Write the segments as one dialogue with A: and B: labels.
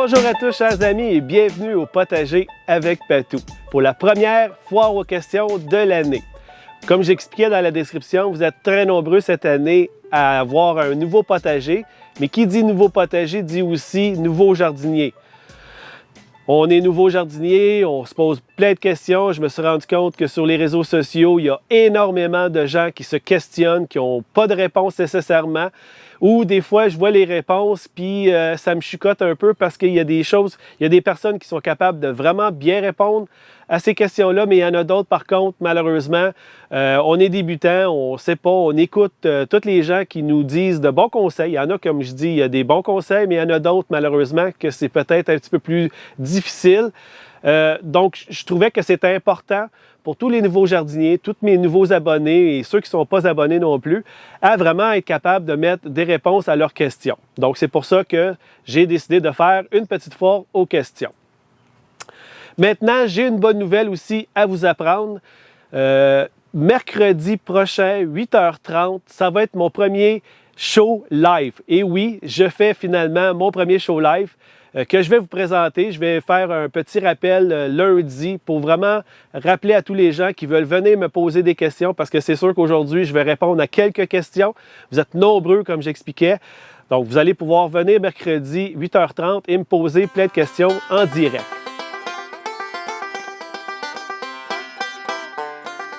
A: Bonjour à tous chers amis et bienvenue au Potager avec Patou pour la première foire aux questions de l'année. Comme j'expliquais dans la description, vous êtes très nombreux cette année à avoir un nouveau potager, mais qui dit nouveau potager dit aussi nouveau jardinier. On est nouveau jardinier, on se pose plein de questions. Je me suis rendu compte que sur les réseaux sociaux, il y a énormément de gens qui se questionnent, qui n'ont pas de réponse nécessairement. Ou des fois, je vois les réponses, puis ça me chicote un peu parce qu'il y a des choses, il y a des personnes qui sont capables de vraiment bien répondre à ces questions-là, mais il y en a d'autres, par contre, malheureusement, on est débutant, on ne sait pas, on écoute tous les gens qui nous disent de bons conseils. Il y en a, comme je dis, il y a des bons conseils, mais il y en a d'autres, malheureusement, que c'est peut-être un petit peu plus difficile. Donc, je trouvais que c'était important pour tous les nouveaux jardiniers, tous mes nouveaux abonnés et ceux qui ne sont pas abonnés non plus, à vraiment être capable de mettre des réponses à leurs questions. Donc, c'est pour ça que j'ai décidé de faire une petite foire aux questions. Maintenant, j'ai une bonne nouvelle aussi à vous apprendre. Mercredi prochain, 8h30, ça va être mon premier show live. Et oui, je fais finalement mon premier show live que je vais vous présenter. Je vais faire un petit rappel lundi pour vraiment rappeler à tous les gens qui veulent venir me poser des questions parce que c'est sûr qu'aujourd'hui, je vais répondre à quelques questions. Vous êtes nombreux, comme j'expliquais. Donc, vous allez pouvoir venir mercredi, 8h30 et me poser plein de questions en direct.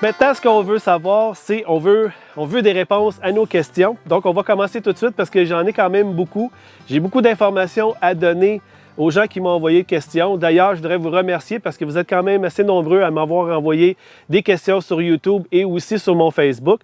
A: Maintenant, ce qu'on veut savoir, c'est on veut des réponses à nos questions. Donc, on va commencer tout de suite parce que j'en ai quand même beaucoup. J'ai beaucoup d'informations à donner aux gens qui m'ont envoyé des questions. D'ailleurs, je voudrais vous remercier parce que vous êtes quand même assez nombreux à m'avoir envoyé des questions sur YouTube et aussi sur mon Facebook.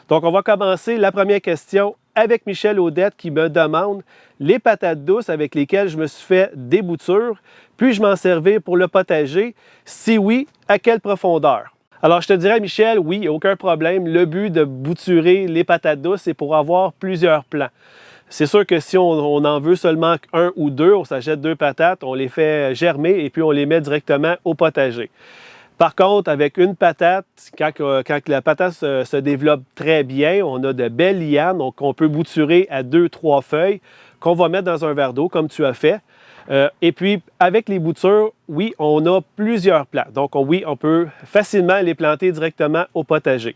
A: Donc, on va commencer la première question avec Michel Audette qui me demande les patates douces avec lesquelles je me suis fait des boutures. Puis-je m'en servir pour le potager? Si oui, à quelle profondeur? Alors, je te dirais, Michel, oui, il n'y a aucun problème. Le but de bouturer les patates douces, c'est pour avoir plusieurs plants. C'est sûr que si on en veut seulement un ou deux, on s'achète 2 patates, on les fait germer et puis on les met directement au potager. Par contre, avec une patate, quand la patate se développe très bien, on a de belles lianes, donc on peut bouturer à 2-3 feuilles qu'on va mettre dans un verre d'eau, comme tu as fait. Et puis, avec les boutures, oui, on a plusieurs plants. Donc, oui, on peut facilement les planter directement au potager.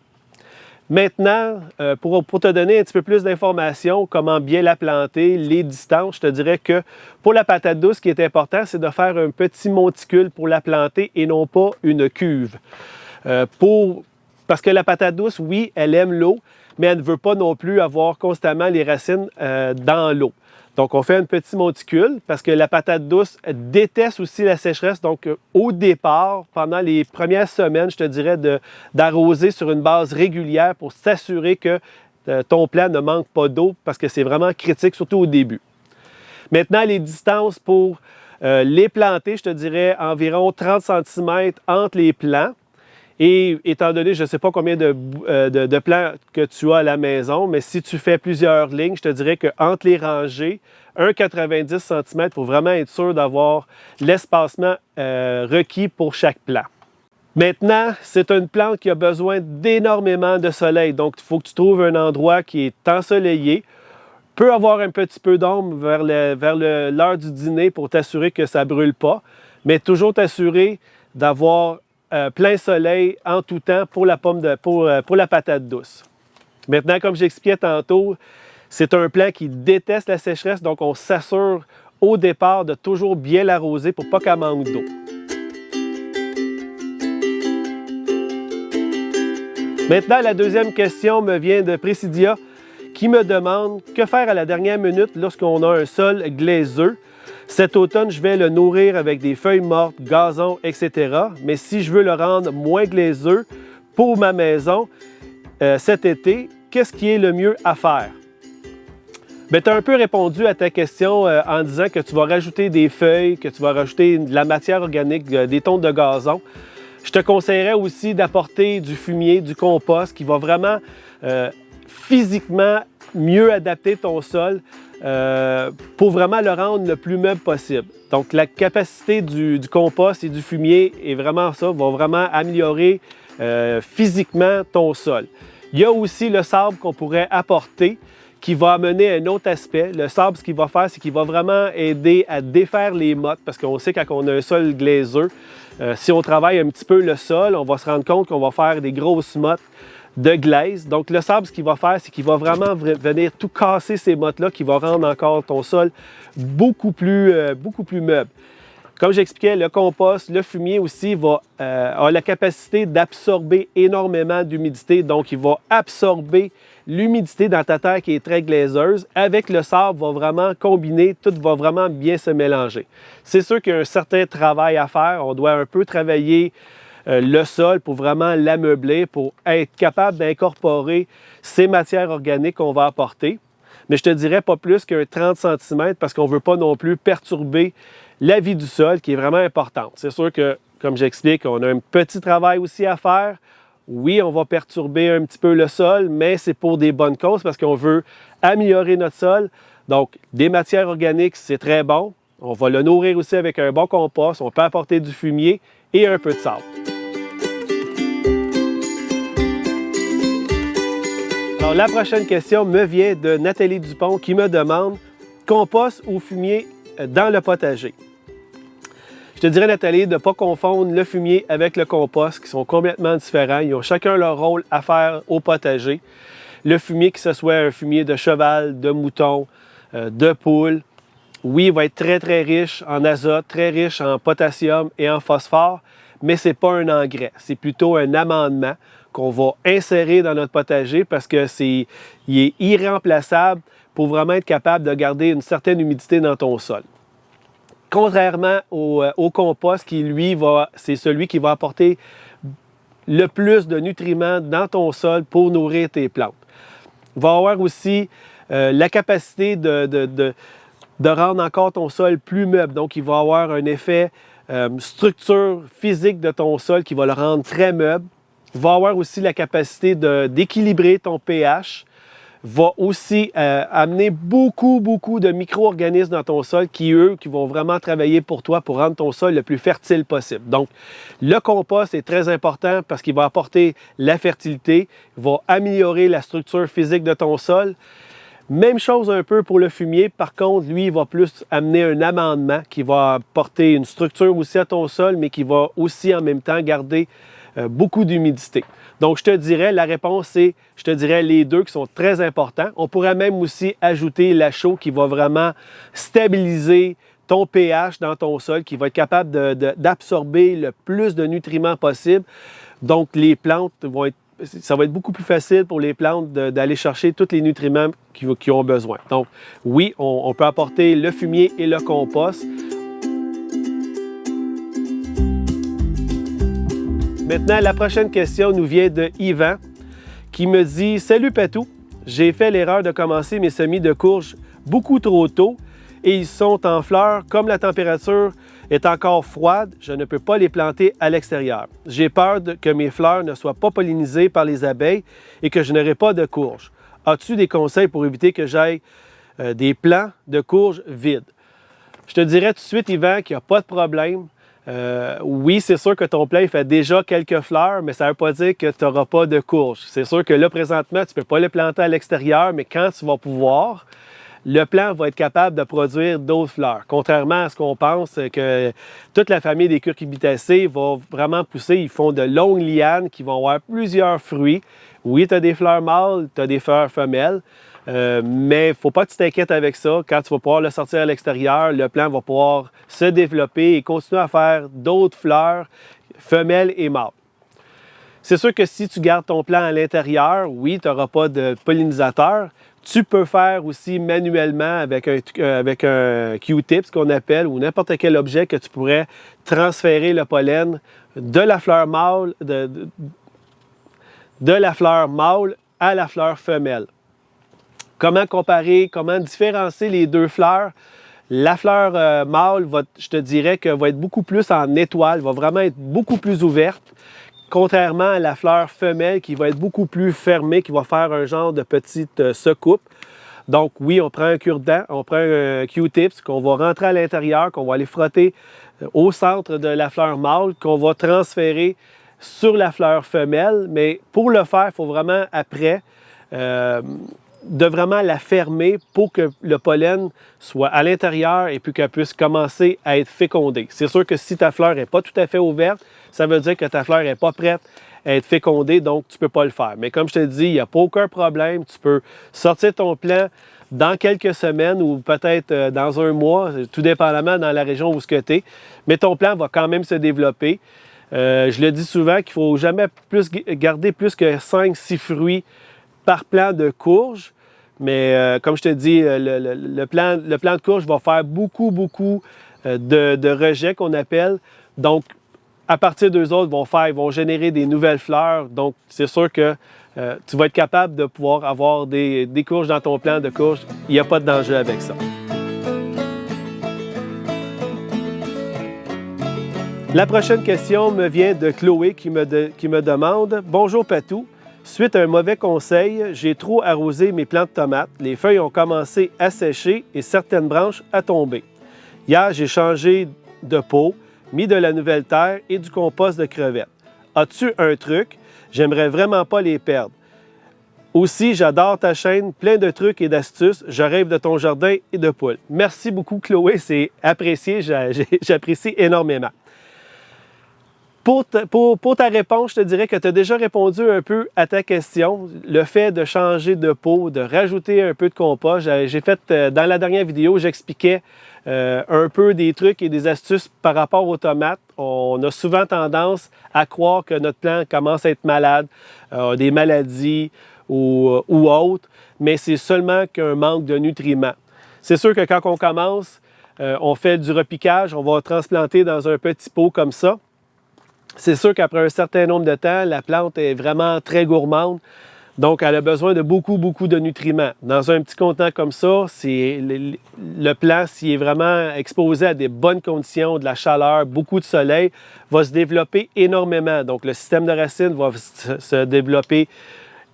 A: Maintenant, pour te donner un petit peu plus d'informations, comment bien la planter, les distances, je te dirais que pour la patate douce, ce qui est important, c'est de faire un petit monticule pour la planter et non pas une cuve. Parce que la patate douce, oui, elle aime l'eau, mais elle ne veut pas non plus avoir constamment les racines dans l'eau. Donc, on fait un petit monticule parce que la patate douce déteste aussi la sécheresse. Donc, au départ, pendant les premières semaines, je te dirais d'arroser sur une base régulière pour s'assurer que ton plant ne manque pas d'eau parce que c'est vraiment critique, surtout au début. Maintenant, les distances pour les planter, je te dirais environ 30 cm entre les plants. Et étant donné, je ne sais pas combien de plants que tu as à la maison, mais si tu fais plusieurs lignes, je te dirais qu'entre les rangées, 1,90 cm pour vraiment être sûr d'avoir l'espacement requis pour chaque plant. Maintenant, c'est une plante qui a besoin d'énormément de soleil, donc il faut que tu trouves un endroit qui est ensoleillé. Peut avoir un petit peu d'ombre vers l'heure du dîner pour t'assurer que ça ne brûle pas, mais toujours t'assurer d'avoir plein soleil en tout temps pour la patate douce. Maintenant, comme j'expliquais tantôt, c'est un plant qui déteste la sécheresse, donc on s'assure au départ de toujours bien l'arroser pour pas qu'elle manque d'eau. Maintenant, la deuxième question me vient de Précidia qui me demande que faire à la dernière minute lorsqu'on a un sol glaiseux. Cet automne, je vais le nourrir avec des feuilles mortes, gazon, etc. Mais si je veux le rendre moins glaiseux pour ma maison cet été, qu'est-ce qui est le mieux à faire? Bien, tu as un peu répondu à ta question en disant que tu vas rajouter des feuilles, que tu vas rajouter de la matière organique, des tontes de gazon. Je te conseillerais aussi d'apporter du fumier, du compost qui va vraiment physiquement mieux adapter ton sol pour vraiment le rendre le plus meuble possible. Donc, la capacité du compost et du fumier est vraiment ça, va vraiment améliorer physiquement ton sol. Il y a aussi le sable qu'on pourrait apporter qui va amener un autre aspect. Le sable, ce qu'il va faire, c'est qu'il va vraiment aider à défaire les mottes, parce qu'on sait quand on a un sol glaiseux, si on travaille un petit peu le sol, on va se rendre compte qu'on va faire des grosses mottes de glaise. Donc le sable, ce qu'il va faire, c'est qu'il va vraiment venir tout casser ces mottes-là, qui va rendre encore ton sol beaucoup plus meuble. Comme j'expliquais, le compost, le fumier aussi a la capacité d'absorber énormément d'humidité. Donc, il va absorber l'humidité dans ta terre qui est très glaiseuse. Avec le sable, va vraiment combiner, tout va vraiment bien se mélanger. C'est sûr qu'il y a un certain travail à faire. On doit un peu travailler le sol pour vraiment l'ameubler, pour être capable d'incorporer ces matières organiques qu'on va apporter. Mais je te dirais pas plus qu'un 30 cm parce qu'on ne veut pas non plus perturber la vie du sol qui est vraiment importante. C'est sûr que, comme j'explique, on a un petit travail aussi à faire. Oui, on va perturber un petit peu le sol, mais c'est pour des bonnes causes parce qu'on veut améliorer notre sol. Donc, des matières organiques, c'est très bon. On va le nourrir aussi avec un bon compost. On peut apporter du fumier et un peu de sable. Alors, la prochaine question me vient de Nathalie Dupont qui me demande « Compost ou fumier dans le potager? » Je te dirais, Nathalie, de ne pas confondre le fumier avec le compost, qui sont complètement différents. Ils ont chacun leur rôle à faire au potager. Le fumier, que ce soit un fumier de cheval, de mouton, de poule, oui, il va être très, très riche en azote, très riche en potassium et en phosphore, mais ce n'est pas un engrais. C'est plutôt un amendement qu'on va insérer dans notre potager parce qu'il est irremplaçable pour vraiment être capable de garder une certaine humidité dans ton sol. Contrairement au compost qui, lui, c'est celui qui va apporter le plus de nutriments dans ton sol pour nourrir tes plantes. Il va avoir aussi la capacité de rendre encore ton sol plus meuble. Donc, il va avoir un effet structure physique de ton sol qui va le rendre très meuble. Il va avoir aussi la capacité d'équilibrer ton pH. Va aussi amener beaucoup de micro-organismes dans ton sol qui vont vraiment travailler pour toi pour rendre ton sol le plus fertile possible. Donc, le compost est très important parce qu'il va apporter la fertilité, va améliorer la structure physique de ton sol. Même chose un peu pour le fumier. Par contre, lui, il va plus amener un amendement qui va apporter une structure aussi à ton sol, mais qui va aussi en même temps garder beaucoup d'humidité. Donc, je te dirais, la réponse, c'est, je te dirais, les deux qui sont très importants. On pourrait même aussi ajouter la chaux qui va vraiment stabiliser ton pH dans ton sol, qui va être capable d'absorber le plus de nutriments possible. Donc, les plantes ça va être beaucoup plus facile pour les plantes d'aller chercher tous les nutriments qu'ils ont besoin. Donc, oui, on peut apporter le fumier et le compost. Maintenant, la prochaine question nous vient de Yvan qui me dit « Salut Patou, j'ai fait l'erreur de commencer mes semis de courges beaucoup trop tôt et ils sont en fleurs. Comme la température est encore froide, je ne peux pas les planter à l'extérieur. J'ai peur que mes fleurs ne soient pas pollinisées par les abeilles et que je n'aurai pas de courges. As-tu des conseils pour éviter que j'aille des plants de courges vides? » Je te dirais tout de suite, Yvan, qu'il n'y a pas de problème. Oui, c'est sûr que ton plant il fait déjà quelques fleurs, mais ça ne veut pas dire que tu n'auras pas de courges. C'est sûr que là, présentement, tu ne peux pas les planter à l'extérieur, mais quand tu vas pouvoir, le plant va être capable de produire d'autres fleurs. Contrairement à ce qu'on pense, que toute la famille des cucurbitacées va vraiment pousser. Ils font de longues lianes qui vont avoir plusieurs fruits. Oui, tu as des fleurs mâles, tu as des fleurs femelles. Mais il ne faut pas que tu t'inquiètes avec ça. Quand tu vas pouvoir le sortir à l'extérieur, le plant va pouvoir se développer et continuer à faire d'autres fleurs, femelles et mâles. C'est sûr que si tu gardes ton plant à l'intérieur, oui, tu n'auras pas de pollinisateur. Tu peux faire aussi manuellement avec un Q-tip, ce qu'on appelle, ou n'importe quel objet que tu pourrais transférer le pollen de la fleur mâle, de la fleur mâle à la fleur femelle. Comment comparer, comment différencier les deux fleurs? La fleur mâle, je te dirais que va être beaucoup plus en étoile, va vraiment être beaucoup plus ouverte, contrairement à la fleur femelle qui va être beaucoup plus fermée, qui va faire un genre de petite secoupe. Donc oui, on prend un cure-dent, on prend un Q-tips qu'on va rentrer à l'intérieur, qu'on va aller frotter au centre de la fleur mâle, qu'on va transférer sur la fleur femelle. Mais pour le faire, il faut vraiment après de vraiment la fermer pour que le pollen soit à l'intérieur et puis qu'elle puisse commencer à être fécondée. C'est sûr que si ta fleur n'est pas tout à fait ouverte, ça veut dire que ta fleur n'est pas prête à être fécondée, donc tu ne peux pas le faire. Mais comme je te dis, il n'y a pas aucun problème. Tu peux sortir ton plant dans quelques semaines ou peut-être dans un mois, tout dépendamment dans la région où tu es. Mais ton plant va quand même se développer. Je le dis souvent qu'il ne faut jamais garder plus que 5-6 fruits par plant de courge. Mais comme je te dis, le plant de courge va faire beaucoup de rejets qu'on appelle. Donc, à partir d'eux autres, ils vont générer des nouvelles fleurs. Donc, c'est sûr que tu vas être capable de pouvoir avoir des courges dans ton plant de courge. Il n'y a pas de danger avec ça. La prochaine question me vient de Chloé qui me demande « Bonjour Patou, suite à un mauvais conseil, j'ai trop arrosé mes plants de tomates. Les feuilles ont commencé à sécher et certaines branches à tomber. Hier, j'ai changé de pot, mis de la nouvelle terre et du compost de crevettes. As-tu un truc? J'aimerais vraiment pas les perdre. Aussi, j'adore ta chaîne, plein de trucs et d'astuces. Je rêve de ton jardin et de poules. » Merci beaucoup Chloé, c'est apprécié, j'apprécie énormément. Pour ta réponse, je te dirais que tu as déjà répondu un peu à ta question. Le fait de changer de pot, de rajouter un peu de compost. J'ai fait, dans la dernière vidéo, j'expliquais un peu des trucs et des astuces par rapport aux tomates. On a souvent tendance à croire que notre plant commence à être malade, des maladies ou autres, mais c'est seulement qu'un manque de nutriments. C'est sûr que quand on commence, on fait du repiquage, on va transplanter dans un petit pot comme ça. C'est sûr qu'après un certain nombre de temps, la plante est vraiment très gourmande. Donc, elle a besoin de beaucoup de nutriments. Dans un petit contenant comme ça, le plant, s'il est vraiment exposé à des bonnes conditions, de la chaleur, beaucoup de soleil, va se développer énormément. Donc, le système de racines va se développer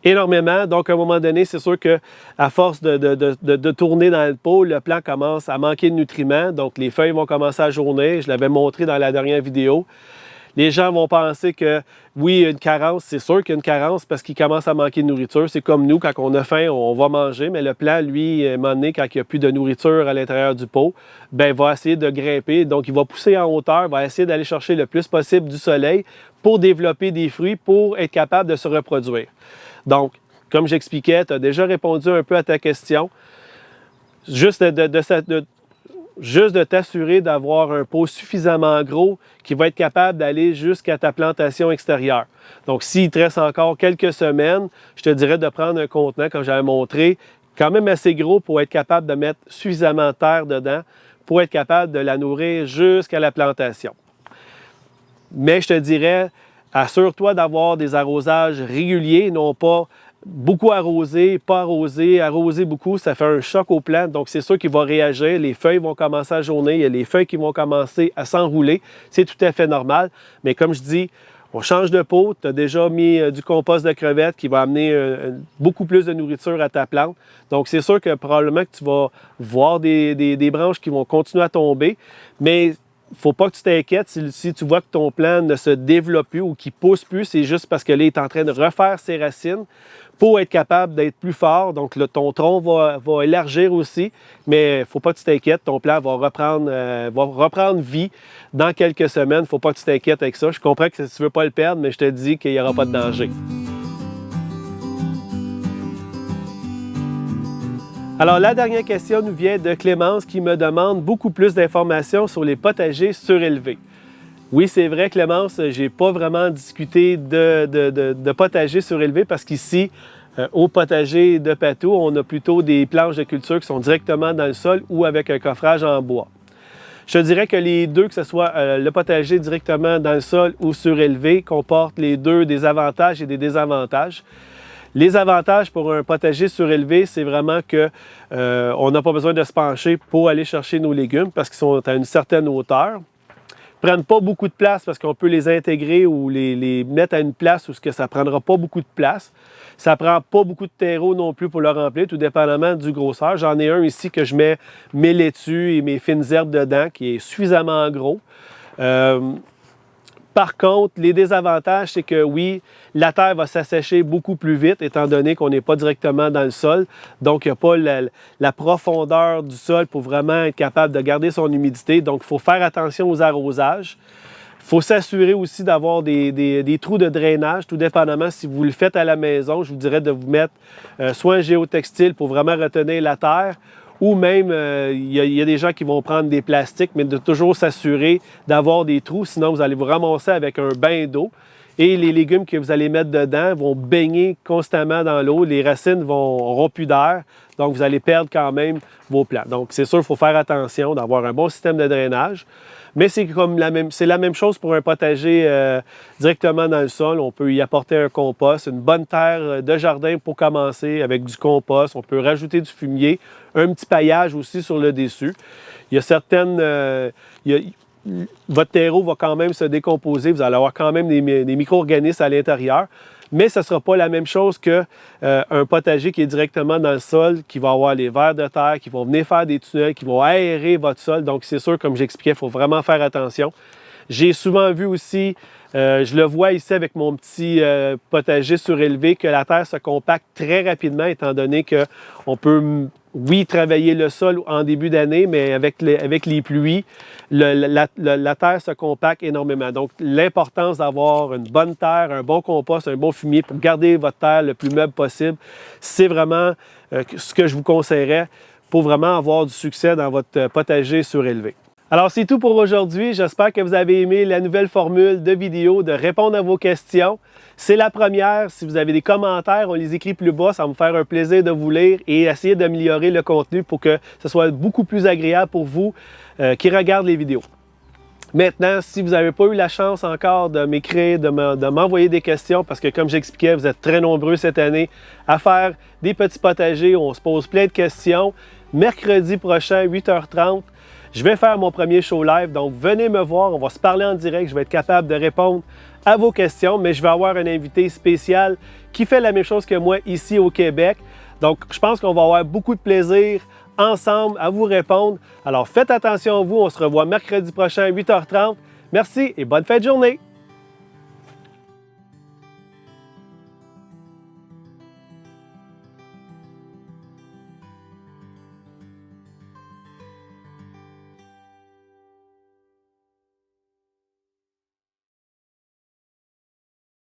A: énormément. Donc, à un moment donné, c'est sûr qu'à force de tourner dans le pot, le plant commence à manquer de nutriments. Donc, les feuilles vont commencer à jaunir. Je l'avais montré dans la dernière vidéo. Les gens vont penser que oui, il y a une carence. C'est sûr qu'il y a une carence parce qu'il commence à manquer de nourriture. C'est comme nous, quand on a faim, on va manger, mais le plant, lui, à un moment donné, quand il n'y a plus de nourriture à l'intérieur du pot, bien, il va essayer de grimper. Donc, il va pousser en hauteur, va essayer d'aller chercher le plus possible du soleil pour développer des fruits, pour être capable de se reproduire. Donc, comme j'expliquais, tu as déjà répondu un peu à ta question. Juste de t'assurer d'avoir un pot suffisamment gros qui va être capable d'aller jusqu'à ta plantation extérieure. Donc, s'il te reste encore quelques semaines, je te dirais de prendre un contenant, comme j'avais montré, quand même assez gros pour être capable de mettre suffisamment de terre dedans pour être capable de la nourrir jusqu'à la plantation. Mais je te dirais, assure-toi d'avoir des arrosages réguliers, non pas beaucoup arrosé, pas arrosé, arrosé beaucoup, ça fait un choc aux plantes. Donc, c'est sûr qu'il va réagir. Les feuilles vont commencer à jaunir. Il y a les feuilles qui vont commencer à s'enrouler. C'est tout à fait normal. Mais comme je dis, on change de pot. Tu as déjà mis du compost de crevettes qui va amener beaucoup plus de nourriture à ta plante. Donc, c'est sûr que probablement que tu vas voir des branches qui vont continuer à tomber. Mais il ne faut pas que tu t'inquiètes si tu vois que ton plant ne se développe plus ou qu'il ne pousse plus. C'est juste parce que là, il est en train de refaire ses racines pour être capable d'être plus fort. Donc, là, ton tronc va élargir aussi, mais il ne faut pas que tu t'inquiètes. Ton plant va reprendre vie dans quelques semaines. Il ne faut pas que tu t'inquiètes avec ça. Je comprends que tu ne veux pas le perdre, mais je te dis qu'il n'y aura pas de danger. Alors, la dernière question nous vient de Clémence qui me demande beaucoup plus d'informations sur les potagers surélevés. Oui, c'est vrai, Clémence, je n'ai pas vraiment discuté de potager surélevé parce qu'ici, au potager de Patou, on a plutôt des planches de culture qui sont directement dans le sol ou avec un coffrage en bois. Je te dirais que les deux, que ce soit le potager directement dans le sol ou surélevé, comportent les deux des avantages et des désavantages. Les avantages pour un potager surélevé, c'est vraiment qu'on n'a pas besoin de se pencher pour aller chercher nos légumes parce qu'ils sont à une certaine hauteur. Ils ne prennent pas beaucoup de place parce qu'on peut les intégrer ou les mettre à une place où ça ne prendra pas beaucoup de place. Ça ne prend pas beaucoup de terreau non plus pour le remplir, tout dépendamment du grosseur. J'en ai un ici que je mets mes laitues et mes fines herbes dedans, qui est suffisamment gros. Par Par contre, les désavantages, c'est que oui, la terre va s'assécher beaucoup plus vite, étant donné qu'on n'est pas directement dans le sol. Donc, il n'y a pas la profondeur du sol pour vraiment être capable de garder son humidité. Donc, il faut faire attention aux arrosages. Il faut s'assurer aussi d'avoir des trous de drainage, tout dépendamment si vous le faites à la maison. Je vous dirais de vous mettre soit un géotextile pour vraiment retenir la terre, ou même, il y a des gens qui vont prendre des plastiques, mais de toujours s'assurer d'avoir des trous, sinon vous allez vous ramasser avec un bain d'eau. Et les légumes que vous allez mettre dedans vont baigner constamment dans l'eau, les racines n'auront plus d'air, donc vous allez perdre quand même vos plants. Donc c'est sûr, il faut faire attention d'avoir un bon système de drainage. Mais c'est la même chose pour un potager directement dans le sol. On peut y apporter un compost, une bonne terre de jardin pour commencer avec du compost. On peut rajouter du fumier, un petit paillage aussi sur le dessus. Il y a certaines... votre terreau va quand même se décomposer. Vous allez avoir quand même des micro-organismes à l'intérieur. Mais ce ne sera pas la même chose qu'un potager qui est directement dans le sol, qui va avoir les vers de terre, qui vont venir faire des tunnels, qui vont aérer votre sol. Donc, c'est sûr, comme j'expliquais, il faut vraiment faire attention. J'ai souvent vu aussi, je le vois ici avec mon petit potager surélevé, que la terre se compacte très rapidement, étant donné qu'on peut, oui, travailler le sol en début d'année, mais avec les pluies, la terre se compacte énormément. Donc, l'importance d'avoir une bonne terre, un bon compost, un bon fumier pour garder votre terre le plus meuble possible, c'est vraiment ce que je vous conseillerais pour vraiment avoir du succès dans votre potager surélevé. Alors, c'est tout pour aujourd'hui. J'espère que vous avez aimé la nouvelle formule de vidéo de répondre à vos questions. C'est la première. Si vous avez des commentaires, on les écrit plus bas. Ça va me faire un plaisir de vous lire et essayer d'améliorer le contenu pour que ce soit beaucoup plus agréable pour vous qui regardent les vidéos. Maintenant, si vous n'avez pas eu la chance encore de m'écrire, de m'envoyer des questions, parce que comme j'expliquais, vous êtes très nombreux cette année à faire des petits potagers, on se pose plein de questions. Mercredi prochain, 8h30, je vais faire mon premier show live, donc venez me voir, on va se parler en direct, je vais être capable de répondre à vos questions, mais je vais avoir un invité spécial qui fait la même chose que moi ici au Québec. Donc, je pense qu'on va avoir beaucoup de plaisir ensemble à vous répondre. Alors, faites attention à vous, on se revoit mercredi prochain, 8h30. Merci et bonne fin de journée!